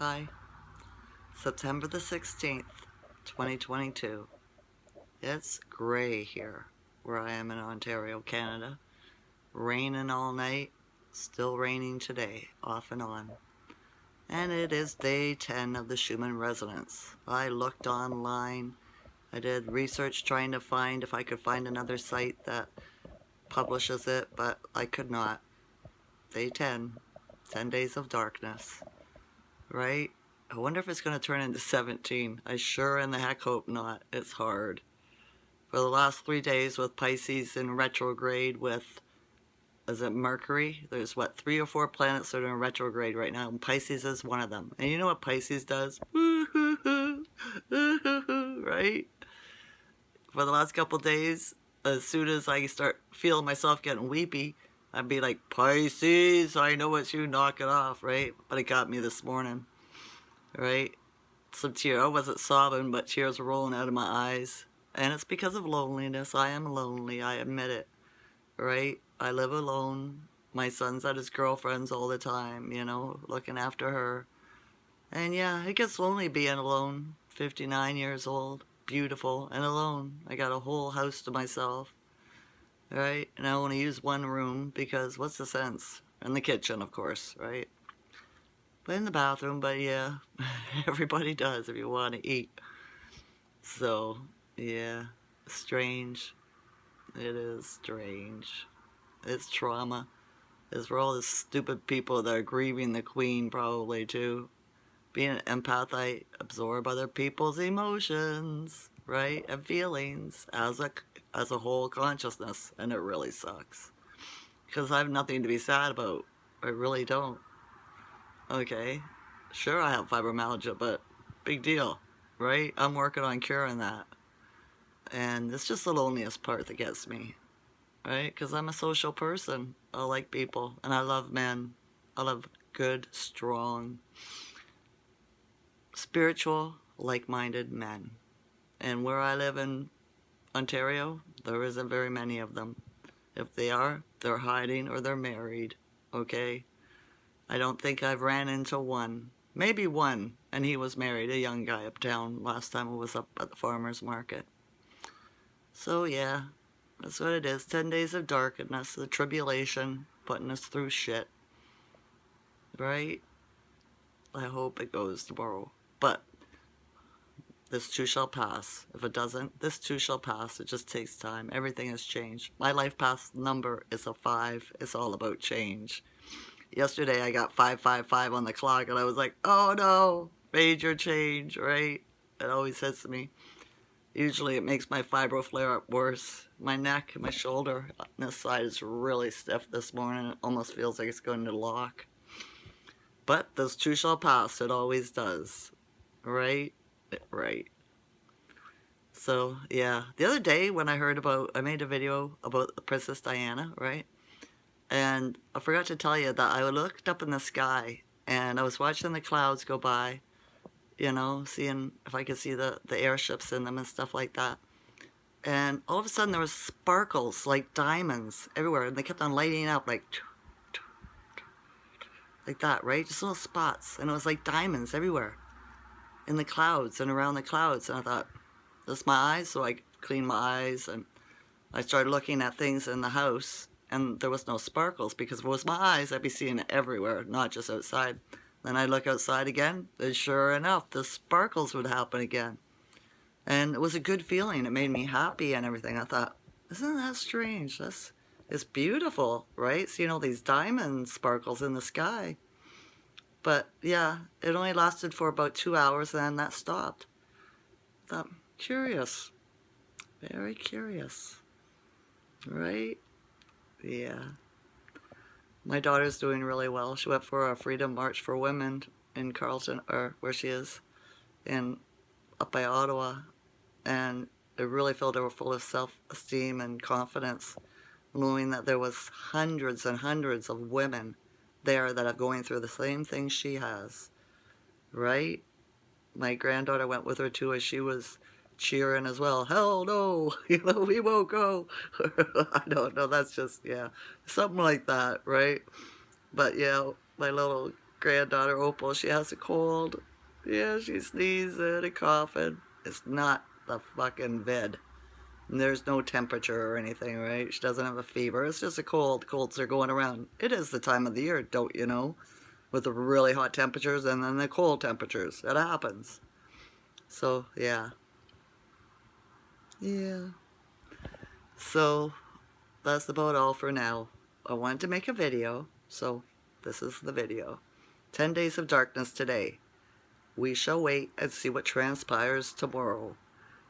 Hi, September the 16th, 2022. It's gray here where I am in Ontario, Canada. Raining all night, still raining today, off and on. And it is day 10 of the Schumann resonance. I looked online, I did research trying to find if I could find another site that publishes it, but I could not. Day 10, 10 days of darkness, right? I wonder if it's going to turn into 17. I sure in the heck hope not. It's hard. For the last 3 days with Pisces in retrograde with, is it Mercury? There's what, 3 or 4 planets that are in retrograde right now, and Pisces is one of them. And you know what Pisces does? Woo-hoo-hoo, woo-hoo-hoo, right? For the last couple days, as soon as I start feeling myself getting weepy, I'd be like, Pisces, I know it's you, knock it off, right? But it got me this morning, right? Some tears. I wasn't sobbing, but tears were rolling out of my eyes. And it's because of loneliness. I am lonely. I admit it. Right? I live alone. My son's at his girlfriend's all the time, looking after her. And yeah, it gets lonely being alone. 59 years old, beautiful, and alone. I got a whole house to myself. Right? And I only use one room because what's the sense? And the kitchen, of course, right? But in the bathroom, but yeah, everybody does if you want to eat. So, yeah, strange. It is strange. It's trauma. It's for all the stupid people that are grieving the queen, probably, too. Being an empath, I absorb other people's emotions, right? And feelings as a whole consciousness, and it really sucks. Because I have nothing to be sad about. I really don't. Okay, sure I have fibromyalgia, but big deal, right? I'm working on curing that. And it's just the loneliest part that gets me, right? Because I'm a social person. I like people, and I love men. I love good, strong, spiritual, like-minded men. And where I live in Ontario, there isn't very many of them. If they are, they're hiding or they're married, okay? I don't think I've ran into one. Maybe one, and he was married, a young guy uptown, last time I was up at the farmer's market. So yeah, that's what it is. 10 days of darkness, the tribulation, putting us through shit. Right? I hope it goes tomorrow. But this too shall pass. If it doesn't, this too shall pass. It just takes time. Everything has changed. My life path number is a 5. It's all about change. Yesterday I got 555 on the clock and I was like, oh no, major change, right? It always hits me. Usually it makes my fibro flare up worse. My neck, my shoulder on this side is really stiff this morning. It almost feels like it's going to lock. But this too shall pass. It always does. Right? Right. So, yeah. The other day when I made a video about Princess Diana, right? And I forgot to tell you that I looked up in the sky and I was watching the clouds go by, seeing if I could see the airships in them and stuff like that. And all of a sudden there was sparkles like diamonds everywhere, and they kept on lighting up like that, right? Just little spots, and it was like diamonds everywhere in the clouds and around the clouds. And I thought, this my eyes? So I cleaned my eyes and I started looking at things in the house, and there was no sparkles because if it was my eyes, I'd be seeing it everywhere, not just outside. Then I'd look outside again, and sure enough, the sparkles would happen again. And it was a good feeling. It made me happy and everything. I thought, isn't that strange? It's beautiful, right? Seeing all these diamond sparkles in the sky. But yeah, it only lasted for about 2 hours, and then that stopped. I thought, curious. Very curious. Right? Yeah. My daughter's doing really well. She went for a Freedom March for Women in Carleton, or where she is, up by Ottawa. And it really filled her full of self-esteem and confidence, knowing that there was hundreds and hundreds of women there that are going through the same thing she has, right? My granddaughter went with her too, as she was cheering as well. Hell no, we won't go. I don't know, that's just, yeah, something like that, right? But yeah, my little granddaughter Opal, she has a cold. Yeah, she's sneezing and coughing. It's not the fucking vid. And there's no temperature or anything, right? She doesn't have a fever. It's just a cold. Colds are going around. It is the time of the year, don't you know? With the really hot temperatures and then the cold temperatures. It happens. So, yeah. Yeah. So, that's about all for now. I wanted to make a video, so this is the video. 10 Days of Darkness today. We shall wait and see what transpires tomorrow,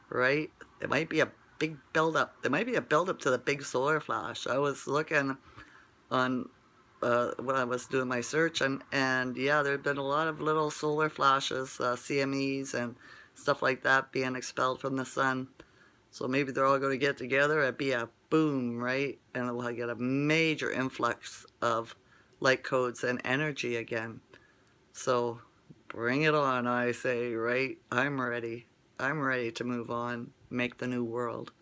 right? It might be a big build-up. There might be a build-up to the big solar flash. I was looking on when I was doing my search, and yeah, there have been a lot of little solar flashes, CMEs and stuff like that being expelled from the sun. So maybe they're all going to get together and be a boom, right? And we'll get a major influx of light codes and energy again. So bring it on, I say, right? I'm ready. I'm ready to move on, make the new world,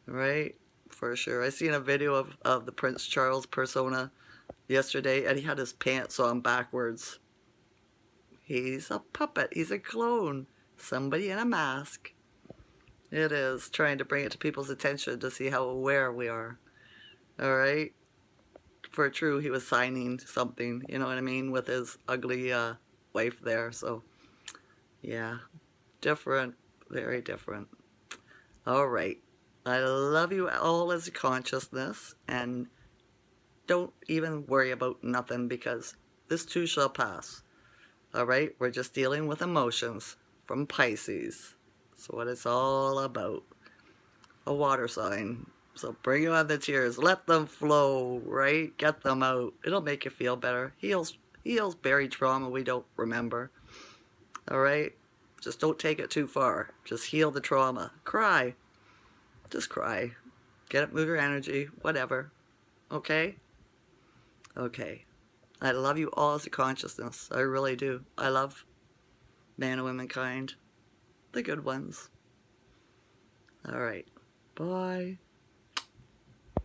right? For sure. I seen a video of the Prince Charles persona yesterday, and he had his pants on backwards. He's a puppet. He's a clone. Somebody in a mask. It is, trying to bring it to people's attention to see how aware we are. All right? For true, he was signing something, you know what I mean, with his ugly wife there. So, yeah, different, very different. All right. I love you all as a consciousness, and don't even worry about nothing because this too shall pass. All right? We're just dealing with emotions from Pisces. That's what it's all about. A water sign. So bring on the tears. Let them flow, right? Get them out. It'll make you feel better. Heals buried trauma we don't remember. All right? Just don't take it too far. Just heal the trauma. Cry. Just cry. Get up, move your energy, whatever. Okay? Okay. I love you all as a consciousness. I really do. I love man and womankind. The good ones. All right. Bye.